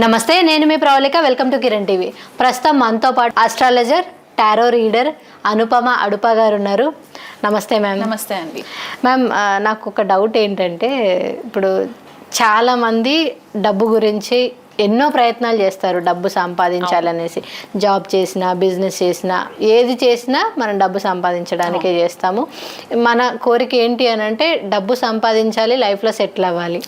నమస్తే, నేను మీ Pravalika. Welcome to Kiran TV. ప్రస్తుతం మనతో పాటు astrologer, tarot reader Anupama Adupa గారు ఉన్నారు. నమస్తే మ్యామ్. నమస్తే అండి. మ్యామ్, నాకు ఒక డౌట్ ఏంటంటే, ఇప్పుడు చాలామంది డబ్బు గురించి ఎన్నో ప్రయత్నాలు చేస్తారు డబ్బు సంపాదించాలనేసి. జాబ్ చేసినా, బిజినెస్ చేసినా, ఏది చేసినా మనం డబ్బు సంపాదించడానికే చేస్తాము. మన కోరిక ఏంటి అని అంటే డబ్బు సంపాదించాలి, లైఫ్లో సెటిల్ అవ్వాలి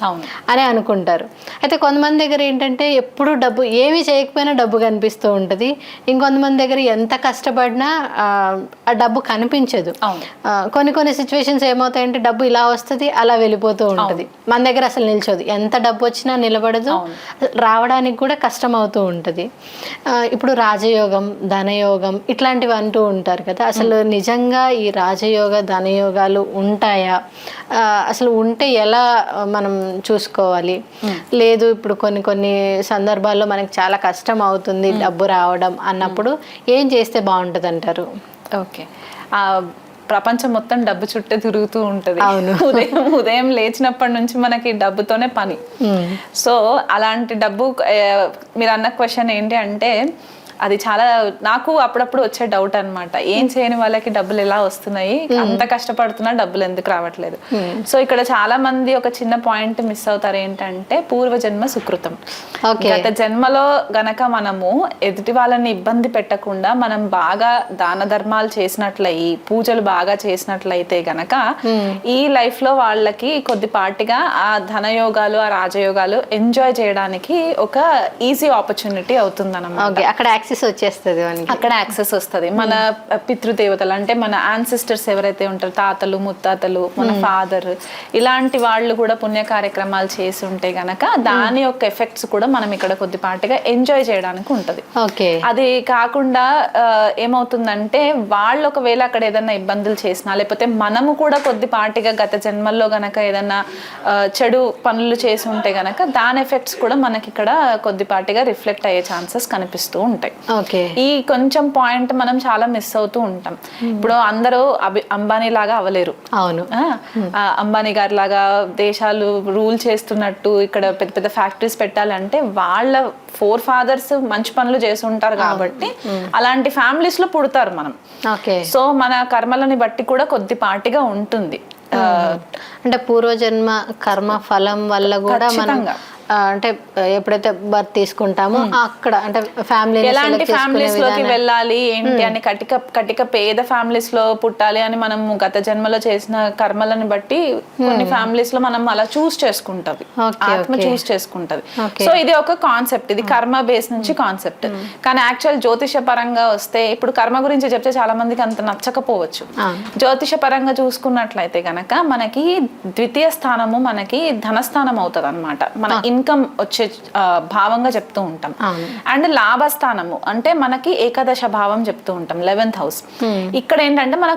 అని అనుకుంటారు. అయితే కొంతమంది దగ్గర ఏంటంటే ఎప్పుడు డబ్బు, ఏమీ చేయకపోయినా డబ్బు కనిపిస్తూ ఉంటుంది. ఇంకొంతమంది దగ్గర ఎంత కష్టపడినా ఆ డబ్బు కనిపించదు. కొన్ని సిచ్యువేషన్స్ ఏమవుతాయంటే డబ్బు ఇలా వస్తుంది, అలా వెళ్ళిపోతూ ఉంటుంది. మన దగ్గర అసలు నిల్చోదు, ఎంత డబ్బు వచ్చినా నిలబడదు, రావడానికి కూడా కష్టం అవుతూ ఉంటుంది. ఇప్పుడు రాజయోగం, ధనయోగం ఇట్లాంటివి అంటూ ఉంటారు కదా. అసలు నిజంగా ఈ రాజయోగ, ధనయోగాలు ఉంటాయా? అసలు ఉంటే ఎలా మనం చూసుకోవాలి? లేదు, ఇప్పుడు కొన్ని సందర్భాల్లో మనకి చాలా కష్టం అవుతుంది డబ్బు రావడం అన్నప్పుడు ఏం చేస్తే బాగుంటుంది అంటారు? ఓకే, ప్రపంచం మొత్తం డబ్బు చుట్టే తిరుగుతూ ఉంటుంది. ఉదయం లేచినప్పటి నుంచి మనకి డబ్బుతోనే పని. సో అలాంటి డబ్బు, మీరు అన్న క్వశ్చన్ ఏంటి అంటే, అది చాలా నాకు అప్పుడప్పుడు వచ్చే డౌట్ అనమాట. ఏం చేయని వాళ్ళకి డబ్బులు ఎలా వస్తున్నాయి, అంత కష్టపడుతున్నా డబ్బులు ఎందుకు రావట్లేదు? సో ఇక్కడ చాలా మంది ఒక చిన్న పాయింట్ మిస్ అవుతారు. ఏంటంటే పూర్వజన్మ సుకృతం. గత జన్మలో గనక మనము ఎదుటి వాళ్ళని ఇబ్బంది పెట్టకుండా మనం బాగా దాన ధర్మాలు చేసినట్లయి, పూజలు బాగా చేసినట్లయితే గనక ఈ లైఫ్ లో వాళ్ళకి కొద్దిపాటిగా ఆ ధనయోగాలు, ఆ రాజయోగాలు ఎంజాయ్ చేయడానికి ఒక ఈజీ ఆపర్చునిటీ అవుతుంది అన్నమాట. అక్కడ యాక్సెస్ వస్తుంది. మన పితృదేవతలు అంటే మన యాన్సిస్టర్స్ ఎవరైతే ఉంటారో, తాతలు, ముత్తాతలు, మన ఫాదర్, ఇలాంటి వాళ్ళు కూడా పుణ్య కార్యక్రమాలు చేసి ఉంటే గనక దాని యొక్క ఎఫెక్ట్స్ కూడా మనం ఇక్కడ కొద్దిపాటిగా ఎంజాయ్ చేయడానికి ఉంటది. అది కాకుండా ఏమవుతుందంటే, వాళ్ళు ఒకవేళ అక్కడ ఏదైనా ఇబ్బందులు చేసినా, లేకపోతే మనము కూడా కొద్దిపాటిగా గత జన్మల్లో గనక ఏదైనా చెడు పనులు చేసి ఉంటే గనక దాని ఎఫెక్ట్స్ కూడా మనకి ఇక్కడ కొద్దిపాటిగా రిఫ్లెక్ట్ అయ్యే ఛాన్సెస్ కనిపిస్తూ ఉంటాయి. ఈ కొంచెం పాయింట్ మనం చాలా మిస్ అవుతూ ఉంటాం. ఇప్పుడు అందరూ అంబానీ లాగా అవ్వలేరు. అవును, అంబానీ గారి లాగా దేశాలు రూల్ చేస్తున్నట్టు ఇక్కడ పెద్ద పెద్ద ఫ్యాక్టరీస్ పెట్టాలంటే వాళ్ళ ఫోర్ ఫాదర్స్ మంచి పనులు చేసి ఉంటారు కాబట్టి అలాంటి ఫ్యామిలీస్ లో పుడతారు మనం. సో మన కర్మలని బట్టి కూడా కొద్దిపాటిగా ఉంటుంది. అంటే పూర్వజన్మ కర్మ ఫలం వల్ల కూడా మనం అంటే ఎప్పుడైతే బర్త్ తీసుకుంటామో అక్కడ అంటే ఫ్యామిలీ ఎలాంటి ఫ్యామిలీస్ లోకి వెళ్ళాలి ఏంటి అని, కటిక పేద ఫ్యామిలీస్ లో పుట్టాలి అని మనం గత జన్మలో చేసిన కర్మలను బట్టి కొన్ని ఫ్యామిలీస్ లో మనం అలా చూస్ చేసుకుంటది, ఆత్మ చూస్ చేసుకుంటది. సో ఇది ఒక కాన్సెప్ట్, ఇది కర్మ బేస్ నుంచి కాన్సెప్ట్. కానీ యాక్చువల్ జ్యోతిష పరంగా వస్తే, ఇప్పుడు కర్మ గురించి చెప్తే చాలా మందికి అంత నచ్చకపోవచ్చు. జ్యోతిష పరంగా చూసుకున్నట్లయితే గనక మనకి ద్వితీయ స్థానము మనకి ధనస్థానం అవుతుంది అనమాట. మన ఇన్కమ్ వచ్చే భావంగా చెప్తూ ఉంటాం. అండ్ లాభస్థానము అంటే మనకి ఏకాదశ భావం చెప్తూ ఉంటాం, 11th హౌస్. ఇక్కడ ఏంటంటే మన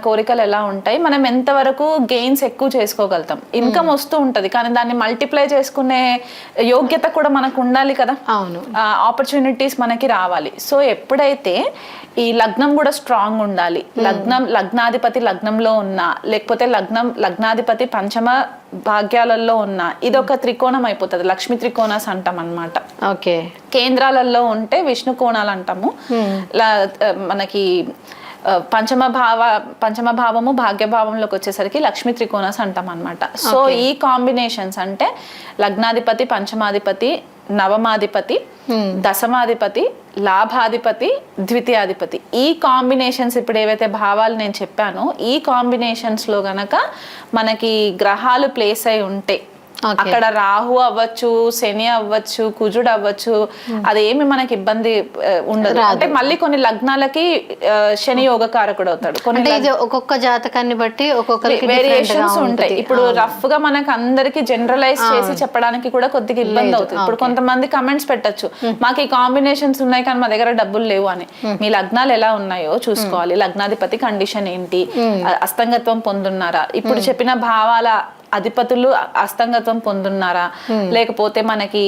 కోరికలు ఎలా ఉంటాయి, మనం ఎంతవరకు గెయిన్స్ ఎక్కువ చేసుకోగలుగుతాం. ఇన్కమ్ వస్తూ ఉంటది కానీ దాన్ని మల్టిప్లై చేసుకునే యోగ్యత కూడా మనకు ఉండాలి కదా. ఆపర్చునిటీస్ మనకి రావాలి. సో ఎప్పుడైతే ఈ లగ్నం కూడా స్ట్రాంగ్ ఉండాలి, లగ్నాధిపతి లగ్నంలో ఉన్నా, లేకపోతే లగ్నాధిపతి పంచమ భాగ్యాలలో ఉన్న, ఇదొక త్రికోణం అయిపోతుంది. లక్ష్మీ త్రికోణాస్ అంటాం అన్నమాట. కేంద్రాలలో ఉంటే విష్ణు కోణాలు అంటాము. మనకి పంచమ భావము భాగ్యభావంలోకి వచ్చేసరికి లక్ష్మీ త్రికోణాస్ అంటాం అనమాట. సో ఈ కాంబినేషన్స్ అంటే లగ్నాధిపతి, పంచమాధిపతి, నవమాధిపతి, దశమాధిపతి, లాభాధిపతి, ద్వితీయాధిపతి, ఈ కాంబినేషన్స్ ఇప్పుడు ఏవైతే భావాలు నేను చెప్పానో ఈ కాంబినేషన్స్ లో గనక మనకి గ్రహాలు ప్లేస్ అయి ఉంటే, అక్కడ రాహు అవ్వచ్చు, శని అవ్వచ్చు, కుజుడు అవ్వచ్చు, అదేమి మనకి ఇబ్బంది ఉండదు. అంటే మళ్ళీ కొన్ని లగ్నాలకి శని యోగకారకుడు అవుతాడు. ఒక్కొక్క జాతకాన్ని బట్టి ఒక్కొక్కరికి వేరియేషన్స్ ఉంటాయి. ఇప్పుడు రఫ్ గా మనకు అందరికి జనరలైజ్ చేసి చెప్పడానికి కూడా కొద్దిగా ఇబ్బంది అవుతుంది. ఇప్పుడు కొంతమంది కమెంట్స్ పెట్టచ్చు, మాకు ఈ కాంబినేషన్స్ ఉన్నాయి కానీ మా దగ్గర డబ్బులు లేవు అని. మీ లగ్నాలు ఎలా ఉన్నాయో చూసుకోవాలి, లగ్నాధిపతి కండిషన్ ఏంటి, అస్తంగత్వం పొందున్నారా, ఇప్పుడు చెప్పిన భావాల అధిపతులు అస్తంగత్వం పొందున్నారా, లేకపోతే మనకి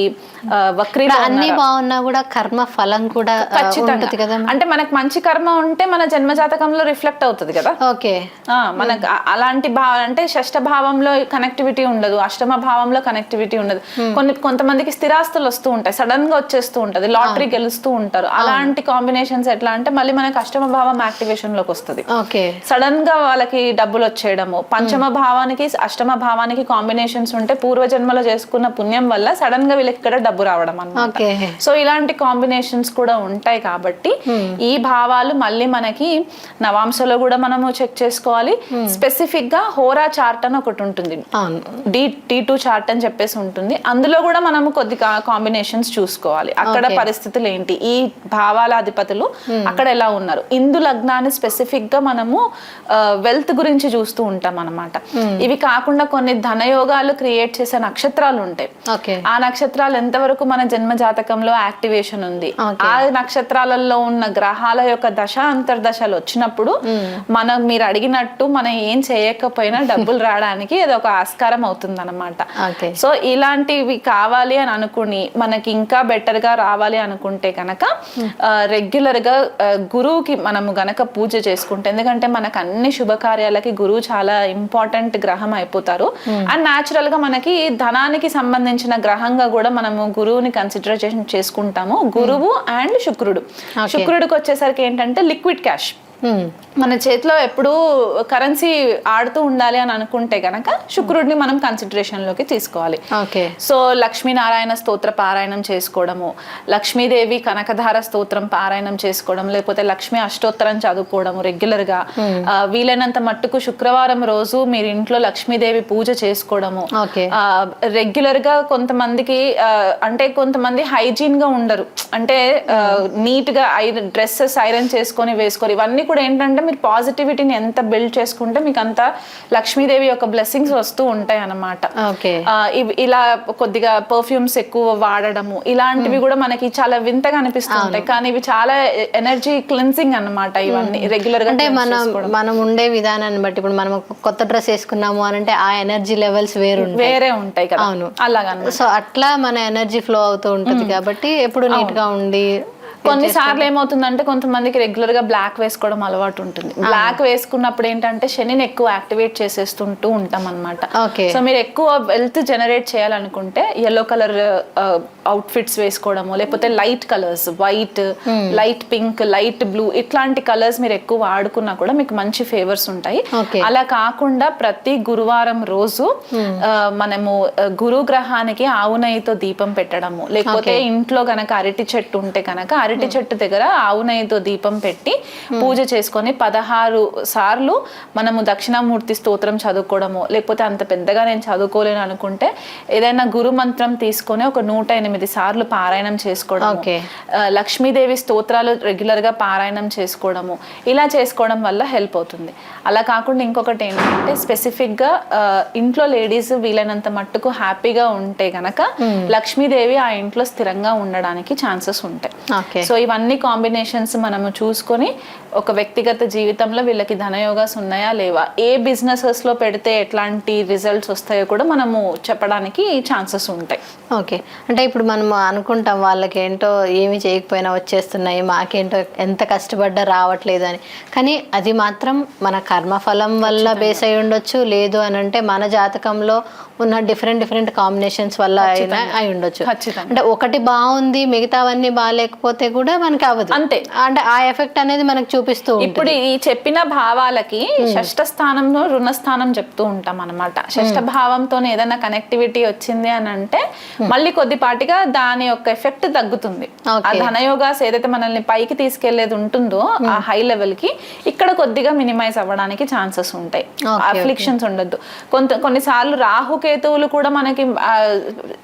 వక్రీలో అన్ని బాగున్నా కూడా కర్మ ఫలం కూడా ఖచ్చితంగా కదా. అంటే మనకు మంచి కర్మ ఉంటే మన జన్మ జాతకంలో రిఫ్లెక్ట్ అవుతుంది కదా. ఓకే, మనకు అలాంటి అంటే షష్ఠ భావంలో కనెక్టివిటీ ఉండదు, అష్టమ భావంలో కనెక్టివిటీ ఉండదు. కొంతమందికి స్థిరాస్తులు వస్తూ ఉంటాయి, సడన్ గా వచ్చేస్తూ ఉంటది, లాటరీ గెలుస్తూ ఉంటారు. అలాంటి కాంబినేషన్స్ ఎట్లా అంటే మళ్ళీ మనకు అష్టమ భావం యాక్టివేషన్ లోకి వస్తుంది. సడన్ గా వాళ్ళకి డబ్బులు వచ్చేయడము. పంచమ భావానికి అష్టమ భావానికి కాంబినేషన్స్ ఉంటే పూర్వజన్మలో చేసుకున్న పుణ్యం వల్ల సడన్ గా వీళ్ళకి ఇక్కడ డబ్బు రావడం అన్నమాట. సో ఇలాంటి కాంబినేషన్స్ కూడా ఉంటాయి కాబట్టి ఈ భావాలు మళ్ళీ మనకి నవాంశలో కూడా మనము చెక్ చేసుకోవాలి. స్పెసిఫిక్ గా హోరా చార్ట్ అని ఒకటి ఉంటుంది, D2 చార్ట్ అని చెప్పేసి ఉంటుంది. అందులో కూడా మనము కొద్ది కాంబినేషన్స్ చూసుకోవాలి. అక్కడ పరిస్థితులు ఏంటి, ఈ భావాల అధిపతులు అక్కడ ఎలా ఉన్నారు. ఇందు లగ్నాన్ని స్పెసిఫిక్ గా మనము వెల్త్ గురించి చూస్తూ ఉంటాం అన్నమాట. ఇవి కాకుండా కొన్ని ధనయోగాలు క్రియేట్ చేసే నక్షత్రాలు ఉంటాయి. ఆ నక్షత్రాలు ఎంతవరకు మన జన్మ జాతకంలో యాక్టివేషన్ ఉంది, ఆ నక్షత్రాలలో ఉన్న గ్రహాల యొక్క దశ అంతర్దశలు వచ్చినప్పుడు మీరు అడిగినట్టు మనం ఏం చేయకపోయినా డబ్బులు రావడానికి ఇది ఒక ఆస్కారం అవుతుంది అన్నమాట. సో ఇలాంటివి కావాలి అని అనుకుని మనకి ఇంకా బెటర్ గా రావాలి అనుకుంటే కనుక రెగ్యులర్ గా గురువుకి మనము గనక పూజ చేసుకుంటే, ఎందుకంటే మనకు అన్ని శుభకార్యాలకి గురువు చాలా ఇంపార్టెంట్ గ్రహం అయిపోతారు. అండ్ న్యాచురల్ గా మనకి ధనానికి సంబంధించిన గ్రహంగా కూడా మనము గురువుని కన్సిడరేషన్ చేసుకుంటాము. గురువు అండ్ శుక్రుడికి వచ్చేసరికి ఏంటంటే లిక్విడ్ క్యాష్. మన చేతిలో ఎప్పుడు కరెన్సీ ఆడుతూ ఉండాలి అని అనుకుంటే గనక శుక్రుడిని మనం కన్సిడరేషన్ లోకి తీసుకోవాలి. సో లక్ష్మీనారాయణ స్తోత్ర పారాయణం చేసుకోవడము, లక్ష్మీదేవి కనకధార స్తోత్రం పారాయణం చేసుకోవడం, లేకపోతే లక్ష్మీ అష్టోత్తరం చదువుకోవడము రెగ్యులర్ గా. వీలైనంత మట్టుకు శుక్రవారం రోజు మీరు ఇంట్లో లక్ష్మీదేవి పూజ చేసుకోవడము. రెగ్యులర్ గా కొంతమందికి అంటే కొంతమంది హైజీన్ గా ఉండరు, అంటే నీట్ గా డ్రెస్సెస్ ఐరన్ చేసుకొని వేసుకోరు. ఇవన్నీ కూడా ఏంటంటే మీరు పాజిటివిటీని ఎంత బిల్డ్ చేసుకుంటే మీకు అంత లక్ష్మీదేవి యొక్క బ్లెస్సింగ్స్ వస్తూ ఉంటాయి అన్నమాట. ఇలా కొద్దిగా పర్ఫ్యూమ్స్ ఎక్కువ వాడడము ఇలాంటివి కూడా మనకి చాలా వింతగా అనిపిస్తూ ఉంటాయి, కానీ ఇవి చాలా ఎనర్జీ క్లెన్సింగ్ అన్నమాట. ఇవన్నీ రెగ్యులర్ గా అంటే మనం ఉండే విధానాన్ని బట్టి ఇప్పుడు మనం కొత్త డ్రెస్ వేసుకున్నాము అని అంటే ఆ ఎనర్జీ లెవెల్స్ వేరే ఉంటాయి కదా. అలాగా సో అట్లా మన ఎనర్జీ ఫ్లో అవుతూ ఉంటుంది కాబట్టి ఎప్పుడు నీట్ గా ఉండి. కొన్నిసార్లు ఏమవుతుందంటే కొంతమందికి రెగ్యులర్ గా బ్లాక్ వేసుకోవడం అలవాటు ఉంటుంది. బ్లాక్ వేసుకున్నప్పుడు ఏంటంటే శనిని ఎక్కువ యాక్టివేట్ చేసేస్తుంటూ ఉంటాం అనమాట. సో మీరు ఎక్కువ వెల్త్ జనరేట్ చేయాలనుకుంటే ఎల్లో కలర్ అవుట్ ఫిట్స్ వేసుకోవడము, లేకపోతే light colours white, light pink, light blue ఇట్లాంటి కలర్స్ మీరు ఎక్కువ వాడుకున్నా కూడా మీకు మంచి ఫేవర్స్ ఉంటాయి. అలా కాకుండా ప్రతి గురువారం రోజు మనము గురు గ్రహానికి ఆవు నెయ్యితో దీపం పెట్టడము, లేకపోతే ఇంట్లో గనక అరటి చెట్టు ఉంటే కనుక అరటి చెట్టు దగ్గర ఆవు నెయ్యితో దీపం పెట్టి పూజ చేసుకొని 16 సార్లు మనము దక్షిణామూర్తి స్తోత్రం చదువుకోవడము, లేకపోతే అంత పెద్దగా నేను చదువుకోలేను అనుకుంటే ఏదైనా గురు మంత్రం తీసుకొని ఒక 108 సార్లు పారాయణం చేసుకోవడం, లక్ష్మీదేవి స్తోత్రాలు రెగ్యులర్ గా పారాయణం చేసుకోవడము, ఇలా చేసుకోవడం వల్ల హెల్ప్ అవుతుంది. అలా కాకుండా ఇంకొకటి ఏంటంటే స్పెసిఫిక్ గా ఇంట్లో లేడీస్ వీలైనంత మట్టుకు హ్యాపీగా ఉంటే గనక లక్ష్మీదేవి ఆ ఇంట్లో స్థిరంగా ఉండడానికి ఛాన్సెస్ ఉంటాయి. సో ఇవన్నీ కాంబినేషన్స్ మనము చూసుకొని ఒక వ్యక్తిగత జీవితంలో వీళ్ళకి ధనయోగాస్ ఉన్నాయా లేవా, ఏ బిజినెసెస్ లో పెడితే ఎట్లాంటి రిజల్ట్స్ వస్తాయో కూడా మనము చెప్పడానికి ఛాన్సెస్ ఉంటాయి. ఓకే, అంటే ఇప్పుడు మనం అనుకుంటాం వాళ్ళకి ఏంటో ఏమి చేయకపోయినా వచ్చేస్తున్నాయి, మాకేంటో ఎంత కష్టపడ్డా రావట్లేదు అని, కానీ అది మాత్రం మన కర్మఫలం వల్ల బేస్ అయి ఉండొచ్చు, లేదు అని అంటే మన జాతకంలో ఉన్న డిఫరెంట్ కాంబినేషన్స్ వల్ల అయినా అయి ఉండొచ్చు. అంటే ఒకటి బాగుంది మిగతావన్నీ బాగాలేకపోతే కూడా మనకి అవ్వదు అంతే. అంటే ఆ ఎఫెక్ట్ అనేది మనకు చూపిస్తూ ఇప్పుడు ఈ చెప్పిన భావాలకి షష్ఠ స్థానంలో రుణస్థానం చెప్తూ ఉంటాం అనమాట. షష్ఠ భావంతో ఏదైనా కనెక్టివిటీ వచ్చింది అని అంటే మళ్ళీ కొద్దిపాటిగా దాని యొక్క ఎఫెక్ట్ తగ్గుతుంది. ఆ ధనయోగాస్ ఏదైతే మనల్ని పైకి తీసుకెళ్లేది ఉంటుందో ఆ హై లెవెల్ కి ఇక్కడ కొద్దిగా మినిమైజ్ అవ్వడానికి ఛాన్సెస్ ఉంటాయి. అఫ్లిక్షన్స్ ఉండొద్దు. కొన్నిసార్లు రాహుకేతువులు కూడా మనకి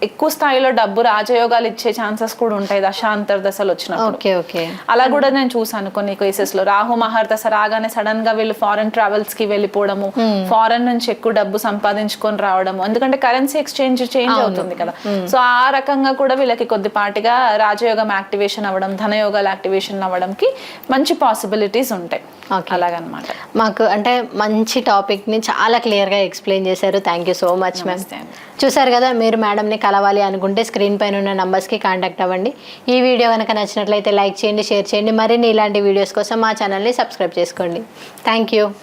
ఎక్కువ స్థాయిలో డబ్బు రాజయోగాలు ఇచ్చే ఛాన్సెస్ కూడా ఉంటాయి దశాంతర దశలు వచ్చినప్పుడు. వచ్చినప్పుడు. Okay okay. అలా కూడా నేను చూసాను కొన్ని కేసెస్ లో. రాహు మహర్దశ రాగానే సడన్ గా వీళ్ళు ఫారెన్ ట్రావెల్స్ కి వెళ్ళిపోవడము, ఫారెన్ నుంచి ఎక్కువ డబ్బు సంపాదించుకొని రావడము, ఎందుకంటే కరెన్సీ ఎక్స్చేంజ్ చేంజ్ అవుతుంది కదా. సో ఆ రకంగా కూడా వీళ్ళకి కొద్దిపాటిగా రాజయోగం యాక్టివేషన్ అవ్వడం, ధనయోగాలు యాక్టివేషన్ అవ్వడంకి మంచి పాసిబిలిటీస్ ఉంటాయి. అలాగనమాట. మాకు అంటే మంచి టాపిక్ని చాలా క్లియర్గా ఎక్స్ప్లెయిన్ చేశారు. Thank you so much ma'am. చూసారు కదా, మీరు మేడంని కలవాలి అనుకుంటే స్క్రీన్ పైన ఉన్న నంబర్స్కి కాంటాక్ట్ అవ్వండి. ఈ వీడియో కనుక నచ్చినట్లయితే లైక్ చేయండి, షేర్ చేయండి. మరిన్ని ఇలాంటి వీడియోస్ కోసం మా ఛానల్ని సబ్స్క్రైబ్ చేసుకోండి. Thank you.